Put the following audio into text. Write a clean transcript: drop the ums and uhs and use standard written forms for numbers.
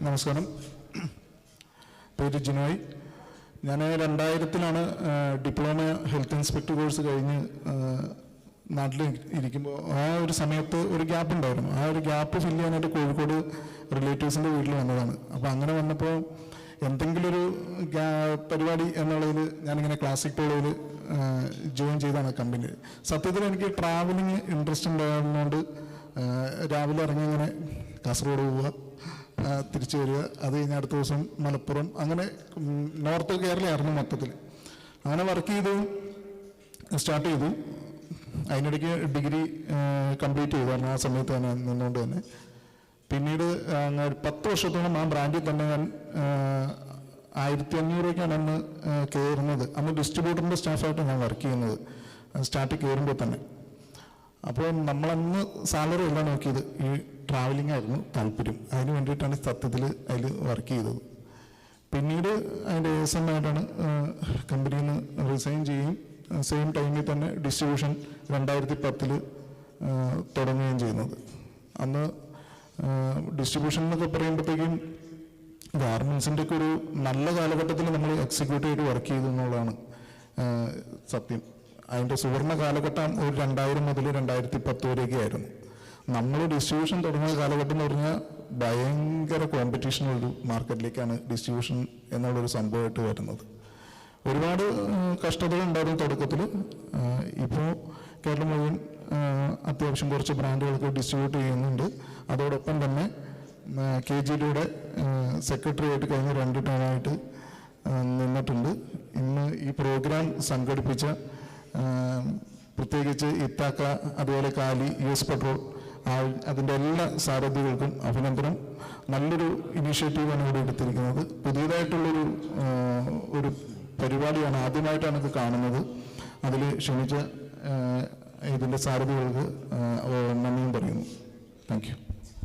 നമസ്കാരം. പേര് ജിനോയ്. ഞാൻ 2000-ലാണ് ഡിപ്ലോമ ഹെൽത്ത് ഇൻസ്പെക്ടർ കോഴ്സ് കഴിഞ്ഞ് നാട്ടിൽ ഇരിക്കുമ്പോൾ ആ ഒരു സമയത്ത് ഒരു ഗ്യാപ്പ് ഉണ്ടായിരുന്നു. ആ ഒരു ഗ്യാപ്പ് ഫില്ല് ചെയ്യാനായിട്ട് കോഴിക്കോട് റിലേറ്റീവ്സിൻ്റെ വീട്ടിൽ വന്നതാണ്. അപ്പോൾ അങ്ങനെ വന്നപ്പോൾ എന്തെങ്കിലും ഒരു പരിപാടി എന്നുള്ളതിൽ ഞാനിങ്ങനെ ക്ലാസിക് പോളയിൽ ജോയിൻ ചെയ്താണ് കമ്പനിയിൽ. സത്യത്തിൽ എനിക്ക് ട്രാവലിങ് ഇൻട്രസ്റ്റ് ഉണ്ടാകുന്നതുകൊണ്ട് രാവിലെ ഇറങ്ങി ഇങ്ങനെ കാസർഗോഡ് പോവുക, തിരിച്ചു വരിക, അത് കഴിഞ്ഞ് അടുത്ത ദിവസം മലപ്പുറം, അങ്ങനെ നോർത്ത് കേരളയായിരുന്നു മൊത്തത്തിൽ. അങ്ങനെ വർക്ക് ചെയ്തു, സ്റ്റാർട്ട് ചെയ്തു. അതിനിടയ്ക്ക് ഡിഗ്രി കംപ്ലീറ്റ് ചെയ്തായിരുന്നു ആ സമയത്ത് തന്നെ നിന്നുകൊണ്ട് തന്നെ. പിന്നീട് 10 വർഷത്തോളം ആ ബ്രാൻഡിൽ തന്നെ ഞാൻ 1500 അന്ന് കയറുന്നത്. അന്ന് ഡിസ്ട്രിബ്യൂട്ടറിൻ്റെ സ്റ്റാഫായിട്ട് ഞാൻ വർക്ക് ചെയ്യുന്നത് സ്റ്റാർട്ട് കയറുമ്പോൾ തന്നെ. അപ്പോൾ നമ്മളന്ന് സാലറി എല്ലാം നോക്കിയത് ഈ ട്രാവലിംഗ് ആയിരുന്നു താല്പര്യം. അതിന് വേണ്ടിയിട്ടാണ് സത്യത്തിൽ അതിൽ വർക്ക് ചെയ്തത്. പിന്നീട് അതിൻ്റെ ASM ആയിട്ടാണ് കമ്പനിയിൽ നിന്ന് റിസൈൻ ചെയ്യും. സെയിം ടൈമിൽ തന്നെ ഡിസ്ട്രിബ്യൂഷൻ 2010 തുടങ്ങുകയും ചെയ്യുന്നത്. അന്ന് ഡിസ്ട്രിബ്യൂഷൻ എന്നൊക്കെ പറയുമ്പോഴത്തേക്കും ഗാർമെൻസിൻ്റെ ഒക്കെ ഒരു നല്ല കാലഘട്ടത്തിൽ നമ്മൾ എക്സിക്യൂട്ടീവ് ആയിട്ട് വർക്ക് ചെയ്തു എന്നുള്ളതാണ് സത്യം. അതിൻ്റെ സുവർണ്ണ കാലഘട്ടം ഒരു 2000 മുതൽ 2010 വരെയൊക്കെ ആയിരുന്നു. നമ്മൾ ഡിസ്ട്രിബ്യൂഷൻ തുടങ്ങിയ കാലഘട്ടം എന്ന് പറഞ്ഞാൽ ഭയങ്കര കോമ്പറ്റീഷനുള്ളൊരു മാർക്കറ്റിലേക്കാണ് ഡിസ്ട്രിബ്യൂഷൻ എന്നുള്ളൊരു സംഭവമായിട്ട് വരുന്നത്. ഒരുപാട് കഷ്ടതകൾ ഉണ്ടായിരുന്നു തുടക്കത്തിൽ. ഇപ്പോൾ കേരളം മുഴുവൻ അത്യാവശ്യം കുറച്ച് ബ്രാൻഡുകൾക്ക് ഡിസ്ട്രിബ്യൂട്ട് ചെയ്യുന്നുണ്ട്. അതോടൊപ്പം തന്നെ KGDയുടെ സെക്രട്ടറി ആയിട്ട് കഴിഞ്ഞ 2 ടേമായിട്ട് നിന്നിട്ടുണ്ട്. ഇന്ന് ഈ പ്രോഗ്രാം സംഘടിപ്പിച്ച പ്രത്യേകിച്ച് ഇത്താക്ക, അതുപോലെ കാലി, US പെട്രോൾ, അതിൻ്റെ എല്ലാ സാരഥികൾക്കും അഭിനന്ദനം. നല്ലൊരു ഇനീഷ്യേറ്റീവാണ് ഇവിടെ എടുത്തിരിക്കുന്നത്. പുതിയതായിട്ടുള്ളൊരു പരിപാടിയാണ്, ആദ്യമായിട്ടാണ് ഇത് കാണുന്നത്. അതിൽ ക്ഷണിച്ച ഇതിൻ്റെ സാരഥികൾക്ക് നന്ദിയും പറയുന്നു. Thank you.